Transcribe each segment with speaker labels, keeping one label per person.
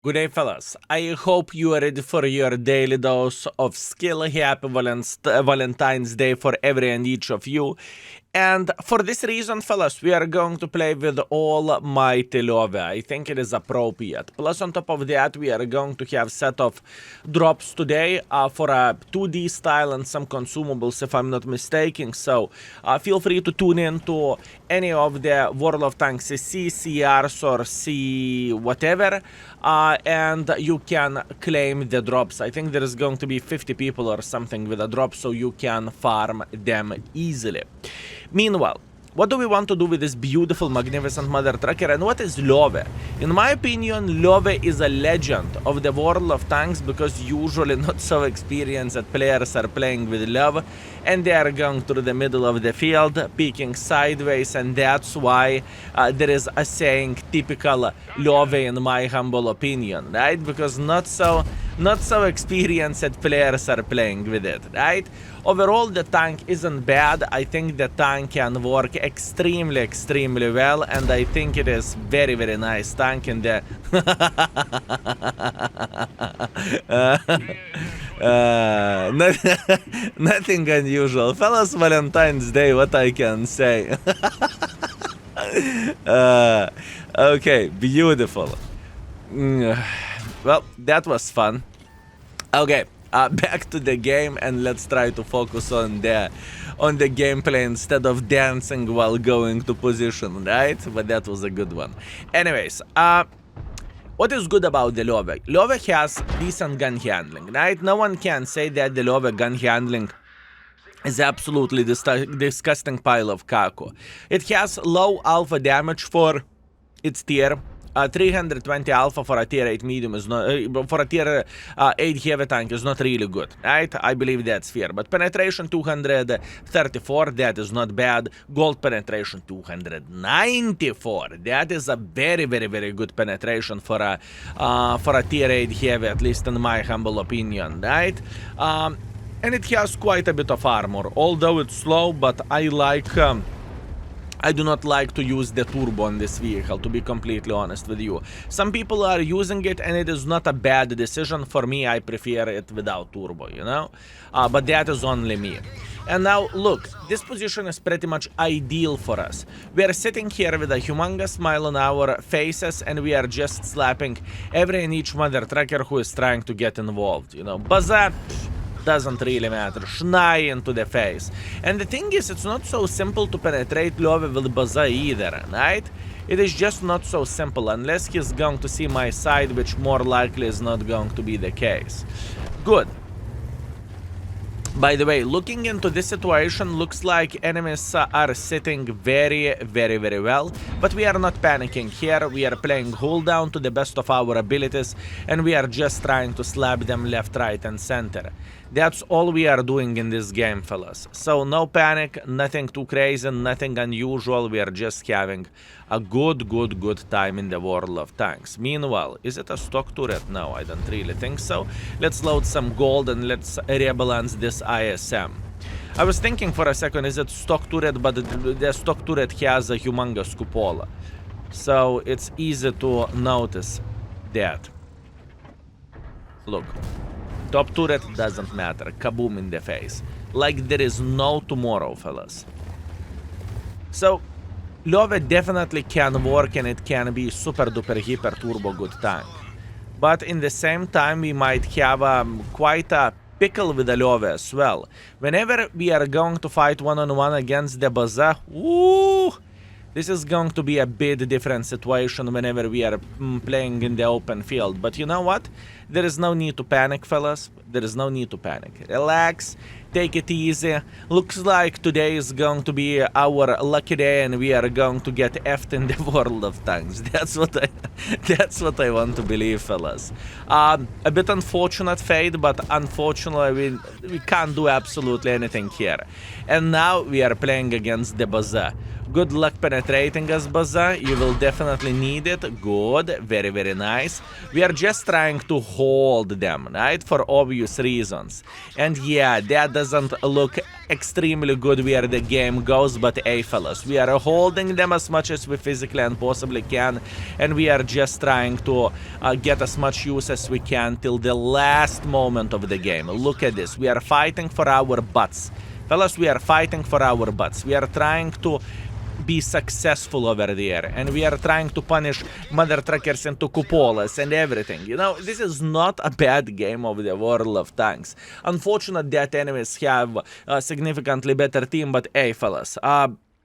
Speaker 1: Good day, fellas. I hope you are ready for your daily dose of skill. Happy Valentine's Day for every and each of you. And for this reason, fellas, we are going to play with Almighty Löwe. I think it is appropriate. Plus, on top of that, we are going to have set of drops today for a 2D style and some consumables, if I'm not mistaken. So, feel free to tune in to any of the World of Tanks CC, CRs, or C whatever, and you can claim the drops. I think there is going to be 50 people or something with a drop, so you can farm them easily. Meanwhile, what do we want to do with this beautiful, magnificent mother trucker, and what is Löwe? In my opinion, Löwe is a legend of the World of Tanks because usually not so experienced players are playing with Löwe and they are going through the middle of the field, peeking sideways, and that's why there is a saying typical Löwe in my humble opinion, right? Because not so experienced players are playing with it, right? Overall, the tank isn't bad. I think the tank can work extremely well, and I think it is very nice tank in the nothing unusual. Fellas, Valentine's Day, what I can say. Okay, beautiful. Well, that was fun. Okay, back to the game, and let's try to focus on the gameplay instead of dancing while going to position, right? But that was a good one. Anyways, what is good about the Löwe? Löwe has decent gun handling, right? No one can say that the Löwe gun handling is absolutely disgusting pile of caco. It has low alpha damage for its tier. 320 alpha for a tier 8 medium is not, for a tier 8 heavy tank is not really good, right? I believe that's fair. But penetration 234, that is not bad. Gold penetration 294, that is a very good penetration for a tier 8 heavy, at least in my humble opinion, right? And it has quite a bit of armor, although it's slow, but I do not like to use the turbo on this vehicle, to be completely honest with you. Some people are using it and it is not a bad decision. For me, I prefer it without turbo, you know? But that is only me. And now, look, this position is pretty much ideal for us. We are sitting here with a humongous smile on our faces and we are just slapping every and each mother trucker who is trying to get involved, you know? Bazaar doesn't really matter. Schnai into the face. And the thing is, it's not so simple to penetrate Löwe with Baza either, right? It is just not so simple, unless he's going to see my side, which more likely is not going to be the case. Good. By the way, looking into this situation, looks like enemies are sitting very well, but we are not panicking here. We are playing hold down to the best of our abilities, and we are just trying to slap them left, right, and center. That's all we are doing in this game, fellas. So no panic, nothing too crazy, nothing unusual. We are just having a good time in the World of Tanks. Meanwhile, is it a stock turret? No, I don't really think so. Let's load some gold and let's rebalance this ISM. I was thinking for a second, is it stock turret, but the stock turret has a humongous cupola. So it's easy to notice that. Look. Top turret doesn't matter. Kaboom in the face. Like there is no tomorrow, fellas. So, Löwe definitely can work and it can be super duper hyper turbo good tank. But in the same time, we might have quite a pickle with the Löwe as well. Whenever we are going to fight one-on-one against the Baza, woo! This is going to be a bit different situation whenever we are playing in the open field. But you know what? There is no need to panic, fellas. There is no need to panic. Relax. Take it easy. Looks like today is going to be our lucky day and we are going to get effed in the World of Tanks. That's what I want to believe, fellas. A bit unfortunate fate, but unfortunately we can't do absolutely anything here. And now we are playing against the Baza. Good luck penetrating us, Baza. You will definitely need it. Good. Very, very nice. We are just trying to hold them, right? For obvious reasons. And yeah, that doesn't look extremely good where the game goes, but hey, fellas, we are holding them as much as we physically and possibly can, and we are just trying to get as much use as we can till the last moment of the game. Look at this. We are fighting for our butts. Fellas, we are fighting for our butts. We are trying to be successful over there, and we are trying to punish mother truckers into cupolas and everything. You know, this is not a bad game of the World of Tanks. Unfortunately, that enemies have a significantly better team, but hey, fellas,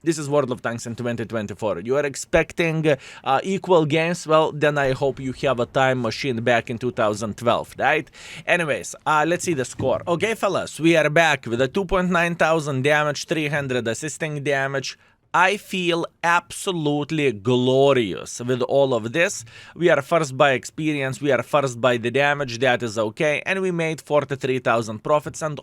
Speaker 1: this is World of Tanks in 2024. You are expecting equal games? Well, then I hope you have a time machine back in 2012, right? Anyways, let's see the score. Okay, fellas, we are back with a 2.9 thousand damage, 300 assisting damage. I feel absolutely glorious with all of this. We are first by experience, we are first by the damage, that is okay, and we made 43,000 profits, and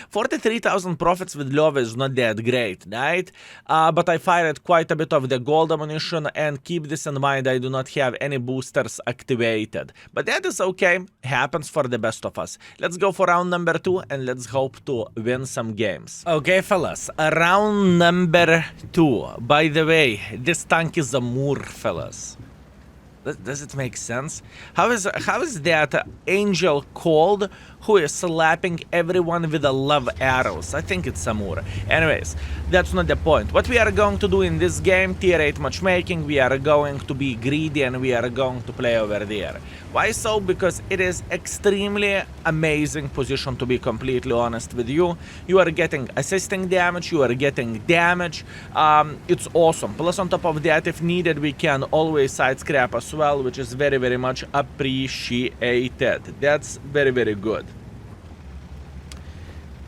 Speaker 1: 43,000 profits with Löwe is not that great, right? But I fired quite a bit of the gold ammunition, and keep this in mind, I do not have any boosters activated. But that is okay, happens for the best of us. Let's go for round number 2, and let's hope to win some games. Okay, fellas, round number 2. By the way, this tank is a Moor, fellas. Does it make sense? How is that angel called who is slapping everyone with the love arrows? I think it's Samura. Anyways, that's not the point. What we are going to do in this game, tier 8 matchmaking, we are going to be greedy and we are going to play over there. Why so? Because it is extremely amazing position, to be completely honest with you. You are getting assisting damage, you are getting damage. It's awesome. Plus on top of that, if needed, we can always side scrap as well, which is very, very much appreciated. That's very, very good.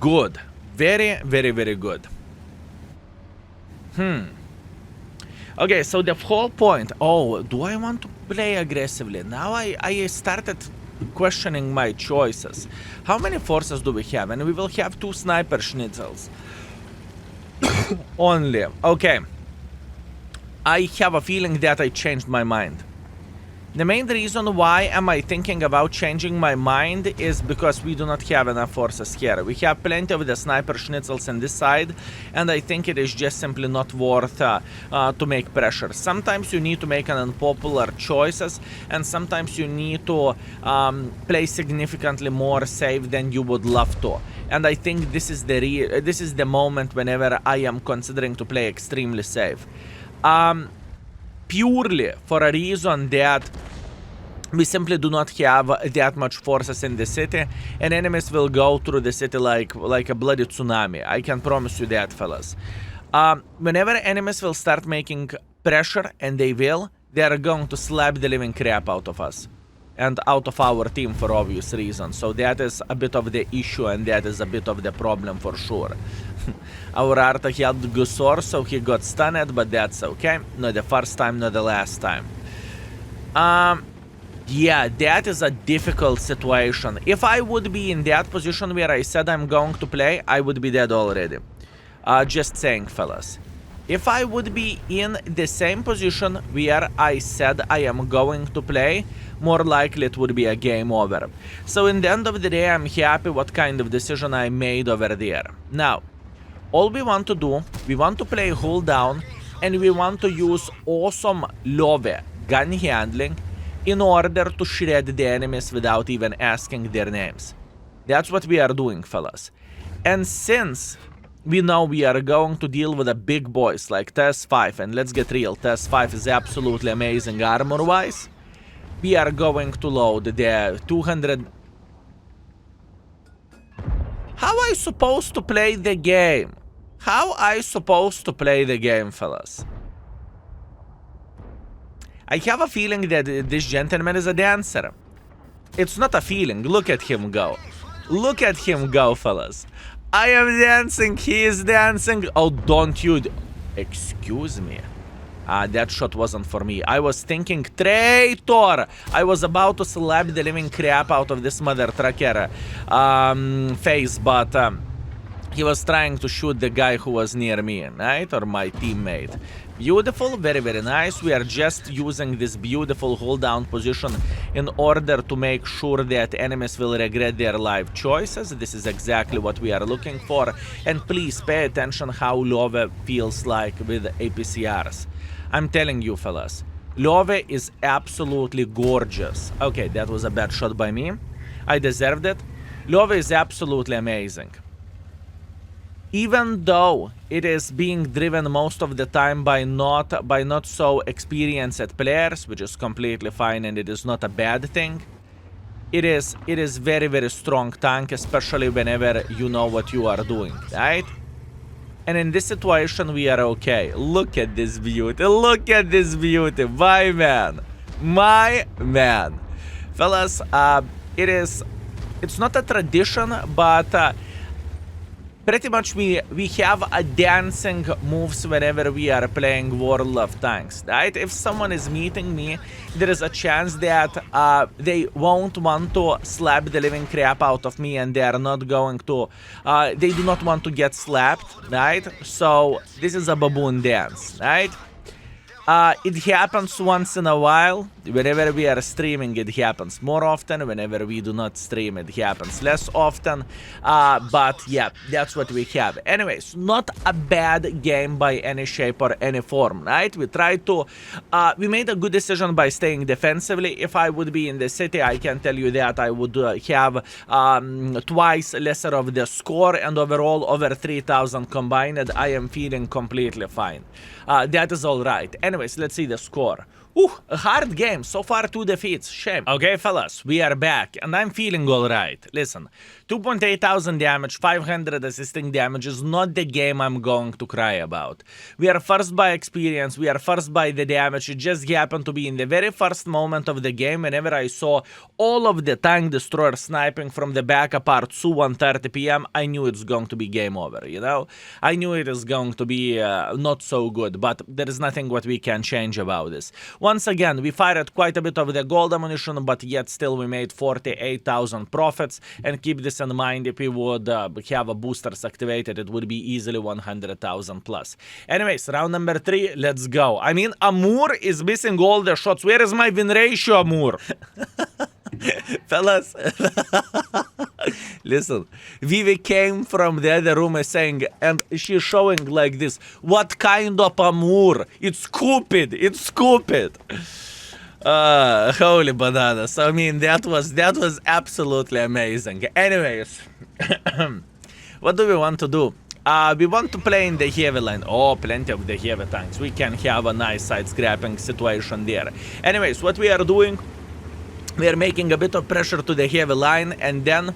Speaker 1: Good. Very, very, very good. Okay, so the whole point... Oh, do I want to play aggressively? Now I started questioning my choices. How many forces do we have? And we will have 2 sniper schnitzels. Only. Okay. I have a feeling that I changed my mind. The main reason why am I thinking about changing my mind is because we do not have enough forces here. We have plenty of the sniper schnitzels on this side, and I think it is just simply not worth to make pressure. Sometimes you need to make an unpopular choices, and sometimes you need to play significantly more safe than you would love to. And I think this is the moment whenever I am considering to play extremely safe. Purely for a reason that we simply do not have that much forces in the city, and enemies will go through the city like a bloody tsunami. I can promise you that, fellas. Whenever enemies will start making pressure, and they are going to slap the living crap out of us. And out of our team for obvious reasons. So that is a bit of the issue, and that is a bit of the problem for sure. Our Arta had Glacier, so he got stunned, but that's okay. Not the first time, not the last time. Yeah, that is a difficult situation. If I would be in that position where I said I'm going to play, I would be dead already. Just saying, fellas. If I would be in the same position where I said I am going to play, more likely it would be a game over. So in the end of the day, I'm happy what kind of decision I made over there. Now, all we want to do, we want to play hold down, and we want to use awesome Löwe gun handling in order to shred the enemies without even asking their names. That's what we are doing, fellas. And since we know we are going to deal with the big boys like TS5, and let's get real, TS5 is absolutely amazing armor-wise, we are going to load the 200... How I supposed to play the game? How I supposed to play the game, fellas? I have a feeling that this gentleman is a dancer. It's not a feeling. Look at him go. Look at him go, fellas. I am dancing. He is dancing. Oh, don't you... Excuse me. That shot wasn't for me. I was thinking traitor. I was about to slap the living crap out of this mother trucker face, but He was trying to shoot the guy who was near me, right? Or my teammate. Beautiful, very, very nice. We are just using this beautiful hold down position in order to make sure that enemies will regret their life choices. This is exactly what we are looking for. And please pay attention how Löwe feels like with APCRs. I'm telling you, fellas, Löwe is absolutely gorgeous. Okay, that was a bad shot by me. I deserved it. Löwe is absolutely amazing. Even though it is being driven most of the time by not so experienced players, which is completely fine and it is not a bad thing, it is very, very strong tank, especially whenever you know what you are doing, right? And in this situation we are okay. Look at this beauty, look at this beauty, my man, fellas. It's not a tradition, but pretty much we have a dancing moves whenever we are playing World of Tanks, right? If someone is meeting me, there is a chance that they won't want to slap the living crap out of me, and they are not going to, they do not want to get slapped, right? So this is a baboon dance, right? It happens once in a while. Whenever we are streaming, it happens more often. Whenever we do not stream, it happens less often. But yeah, that's what we have. Anyways, not a bad game by any shape or any form, right? We tried to, we made a good decision by staying defensively. If I would be in the city, I can tell you that I would have twice lesser of the score, and overall over 3,000 combined. I am feeling completely fine. That is all right. Anyways, let's see the score. A hard game. So far, 2 defeats. Shame. Okay, fellas, we are back, and I'm feeling alright. Listen, 2.8 thousand damage, 500 assisting damage is not the game I'm going to cry about. We are first by experience, we are first by the damage. It just happened to be in the very first moment of the game, whenever I saw all of the tank destroyers sniping from the back apart to 1:30 PM, I knew it's going to be game over, you know? I knew it is going to be not so good, but there is nothing what we can change about this. Once again, we fired quite a bit of the gold ammunition, but yet still we made 48,000 profits. And keep this in mind, if we would have a boosters activated, it would be easily 100,000 plus. Anyways, round number 3, let's go. I mean, Amur is missing all the shots. Where is my win ratio, Amur? Fellas, listen, Vivi came from the other room saying, and she's showing like this, what kind of Amur? It's stupid, it's stupid. Holy bananas. I mean, that was absolutely amazing. Anyways, what do we want to do? We want to play in the heavy line. Oh, plenty of the heavy tanks. We can have a nice side-scrapping situation there. Anyways, what we are doing, we are making a bit of pressure to the heavy line, and then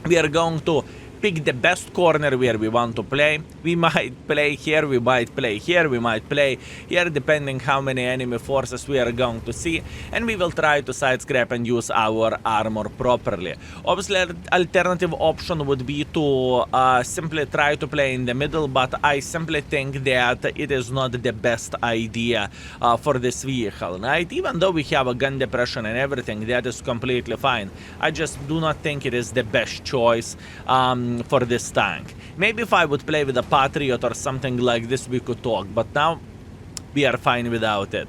Speaker 1: we are going to pick the best corner where we want to play. We might play here, we might play here, we might play here, depending how many enemy forces we are going to see, and we will try to side scrap and use our armor properly. Obviously, alternative option would be to simply try to play in the middle, but I simply think that it is not the best idea for this vehicle, right? Even though we have a gun depression and everything, that is completely fine. I just do not think it is the best choice for this tank. Maybe if I would play with a Patriot or something like this, we could talk, but now we are fine without it.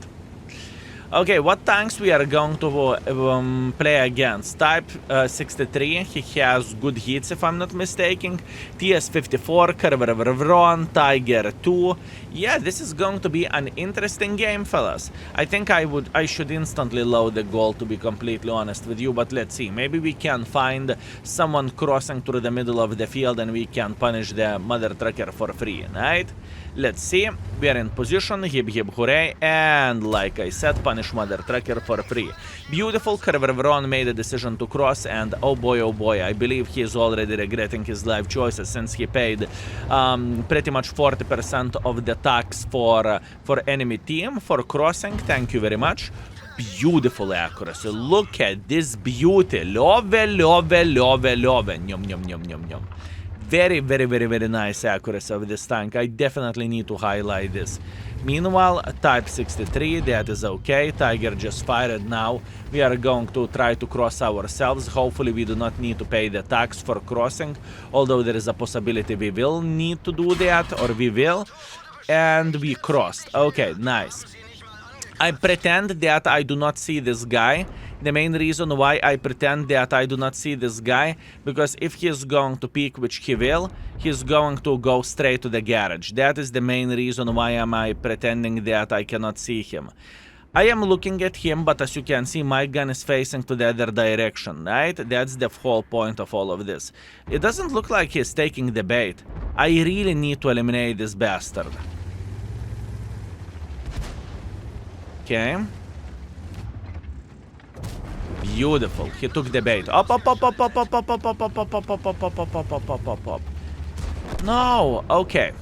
Speaker 1: Okay, what tanks we are going to play against? Type 63, he has good hits if I'm not mistaken. TS-54, Kerveron, Tiger 2. Yeah, this is going to be an interesting game, fellas. I think I should instantly load the goal, to be completely honest with you, but let's see. Maybe we can find someone crossing through the middle of the field and we can punish the mother trucker for free, right? Let's see. We are in position, hip hip hooray, and like I said, punish mother trucker for free. Beautiful. Kerveron made a decision to cross, and oh boy, I believe he is already regretting his life choices, since he paid pretty much 40% of the tax for enemy team for crossing. Thank you very much. Beautiful accuracy. Look at this beauty. Löwe. Nyom, nyom, nyom, nyom, nyom. Very nice accuracy of this tank. I definitely need to highlight this. Meanwhile, Type 63, that is okay. Tiger just fired now. We are going to try to cross ourselves. Hopefully we do not need to pay the tax for crossing, although there is a possibility we will need to do that, or we will. And we crossed. Okay, nice. I pretend that I do not see this guy. The main reason why I pretend that I do not see this guy, because if he is going to peek, which he will, he's going to go straight to the garage. That is the main reason why am I pretending that I cannot see him. I am looking at him, but as you can see, my gun is facing to the other direction, right? That's the whole point of all of this. It doesn't look like he's taking the bait. I really need to eliminate this bastard. Okay. Beautiful. He took the bait. Up, up, up, up, up, up, up, up, up, up, up, up, up, up, up, up, up, up, up, up. No. Okay.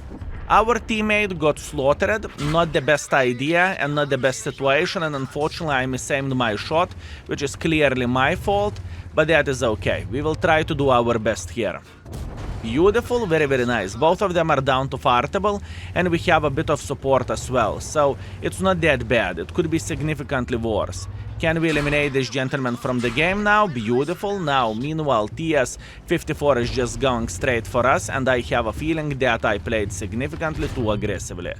Speaker 1: Our teammate got slaughtered. Not the best idea and not the best situation. And unfortunately, I misaimed my shot, which is clearly my fault. But that is okay. We will try to do our best here. Beautiful, very, very nice. Both of them are down to fartable, and we have a bit of support as well. So it's not that bad. It could be significantly worse. Can we eliminate this gentleman from the game now? Beautiful. Now, meanwhile, TS-54 is just going straight for us, and I have a feeling that I played significantly too aggressively.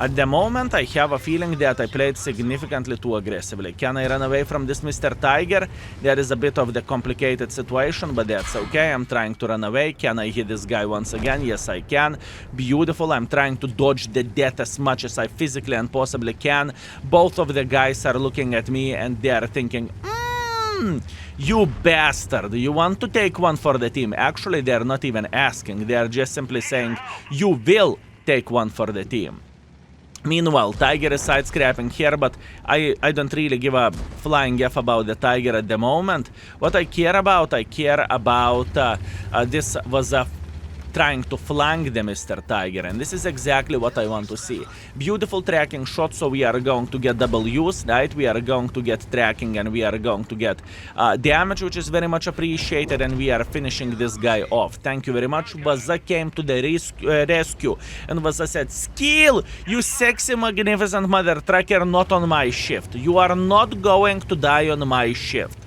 Speaker 1: At the moment, I have a feeling that I played significantly too aggressively. Can I run away from this Mr. Tiger? That is a bit of the complicated situation, but that's okay. I'm trying to run away. Can I hit this guy once again? Yes, I can. Beautiful. I'm trying to dodge the death as much as I physically and possibly can. Both of the guys are looking at me and they are thinking, you bastard, you want to take one for the team. Actually, they're not even asking. They're just simply saying, you will take one for the team. Meanwhile, Tiger is side-scrapping here, but I don't really give a flying F about the Tiger at the moment. What I care about this was trying to flank the Mr. Tiger, and this is exactly what I want to see. Beautiful tracking shot, so we are going to get W's, right? We are going to get tracking and we are going to get damage, which is very much appreciated, and we are finishing this guy off. Thank you very much. Vaza came to the rescue, and Vaza said, "Skill, you sexy, magnificent mother trucker, not on my shift. You are not going to die on my shift."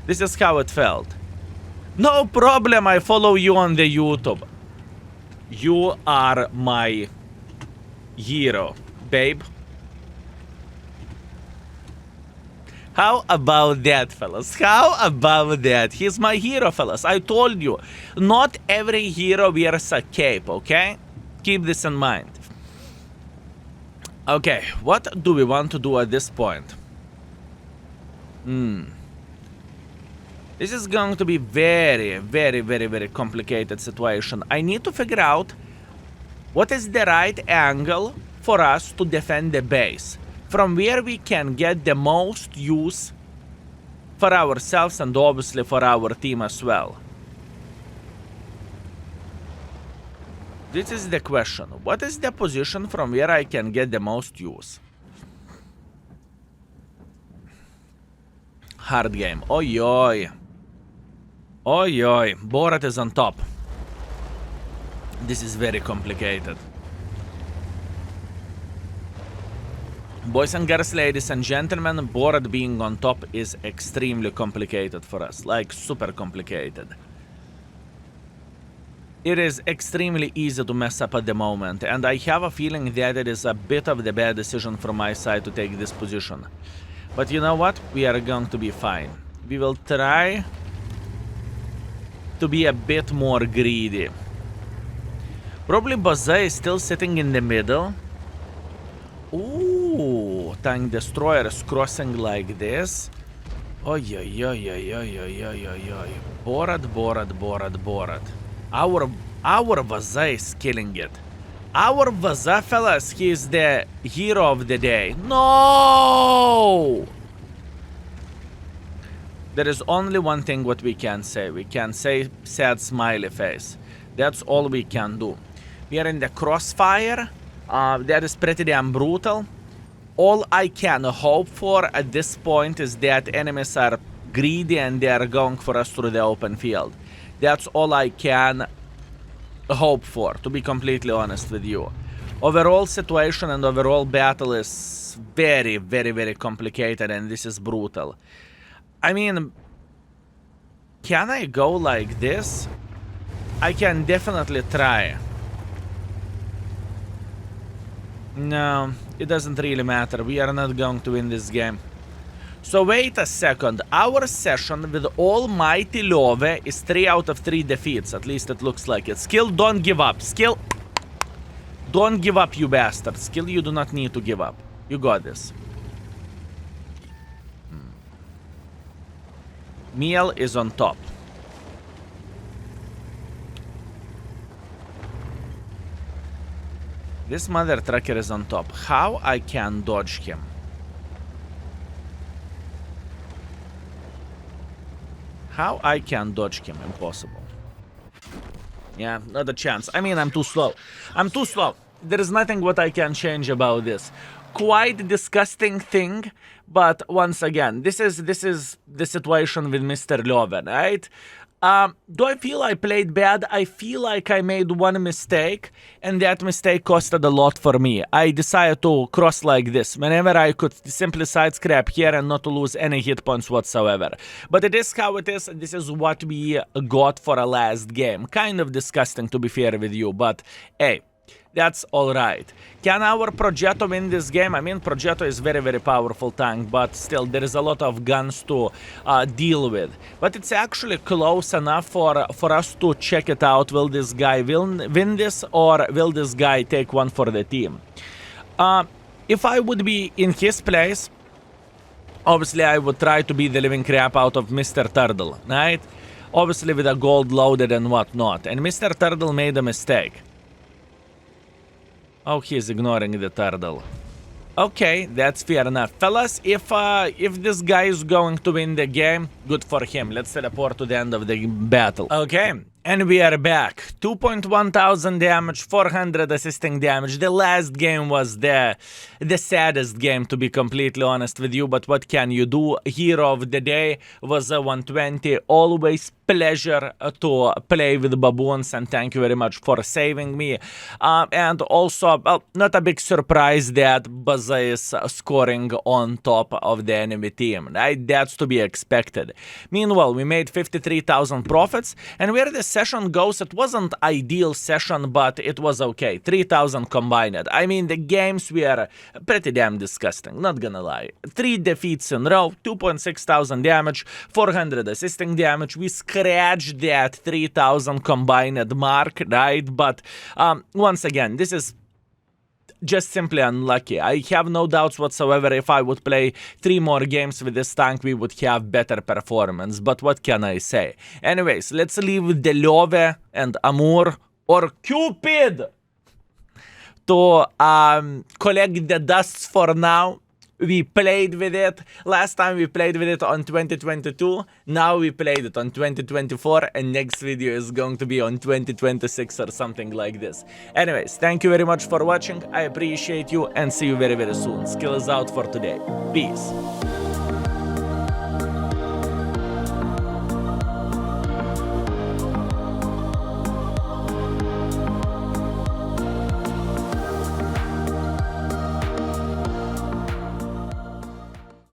Speaker 1: This is how it felt. No problem, I follow you on the YouTube. You are my hero, babe. How about that, fellas? How about that? He's my hero, fellas. I told you, not every hero wears a cape, okay? Keep this in mind. Okay, what do we want to do at this point? This is going to be very, very, very, very complicated situation. I need to figure out what is the right angle for us to defend the base, from where we can get the most use for ourselves and obviously for our team as well. This is the question. What is the position from where I can get the most use? Hard game. Oi, oi. Oi, oi. Borat is on top. This is very complicated. Boys and girls, ladies and gentlemen, Borat being on top is extremely complicated for us. Like, super complicated. It is extremely easy to mess up at the moment, and I have a feeling that it is a bit of the bad decision from my side to take this position. But you know what? We are going to be fine. We will try to be a bit more greedy. Probably Baza is still sitting in the middle. Ooh, tank destroyer is crossing like this. Oi, oi, oi, oi, oi, oi, oi, oi, oi. Borat, Borat, Borat, Borat. Our Baza is killing it. Our Baza, fellas, he is the hero of the day. No! There is only one thing what we can say. We can say sad smiley face. That's all we can do. We are in the crossfire. That is pretty damn brutal. All I can hope for at this point is that enemies are greedy and they are going for us through the open field. That's all I can hope for, to be completely honest with you. Overall situation and overall battle is very, very, very complicated, and this is brutal. I mean, can I go like this? I can definitely try. No, it doesn't really matter. We are not going to win this game. So wait a second. Our session with Almighty Löwe is 3 out of 3 defeats. At least it looks like it. Skill, don't give up. Skill, don't give up, you bastard. Skill, you do not need to give up. You got this. Meal is on top. This mother trucker is on top. How I can dodge him? How I can dodge him? Impossible. Yeah, not a chance. I mean, I'm too slow. I'm too slow. There is nothing what I can change about this. Quite disgusting thing, but once again, this is the situation with Mr. Löwe, right? Do I feel I played bad? I feel like I made one mistake, and that mistake costed a lot for me. I decided to cross like this, whenever I could simply side scrap here and not to lose any hit points whatsoever. But it is how it is. This is what we got for a last game. Kind of disgusting, to be fair with you, but hey, that's alright. Can our Progetto win this game? I mean, Progetto is very, very powerful tank, but still, there is a lot of guns to deal with. But it's actually close enough for us to check it out. Will this guy win this, or will this guy take one for the team? If I would be in his place, obviously I would try to beat the living crap out of Mr. Turtle, right? Obviously with a gold loaded and whatnot. And Mr. Turtle made a mistake. Oh, he's ignoring the turtle. Okay, that's fair enough. Fellas, if this guy is going to win the game, good for him. Let's teleport to the end of the battle. Okay, and we are back. 2.1 thousand damage, 400 assisting damage. The last game was the saddest game, to be completely honest with you, but what can you do? Hero of the day was a 120. Always pleasure to play with baboons, and thank you very much for saving me. And also, well, not a big surprise that Buzza is scoring on top of the enemy team, right? That's to be expected. Meanwhile, we made 53,000 profits, and where the session goes, it wasn't ideal session, but it was okay. 3,000 combined. I mean, the games were pretty damn disgusting, not gonna lie. 3 defeats in a row, 2.6 thousand damage, 400 assisting damage. We scratched that 3,000 combined mark, right? But once again, this is just simply unlucky. I have no doubts whatsoever if I would play 3 more games with this tank, we would have better performance. But what can I say? Anyways, let's leave the Löwe and Amur, or Cupid, to collect the dusts for now. We played with it. Last time we played with it on 2022. Now we played it on 2024. And next video is going to be on 2026 or something like this. Anyways, thank you very much for watching. I appreciate you and see you very, very soon. Skill is out for today. Peace.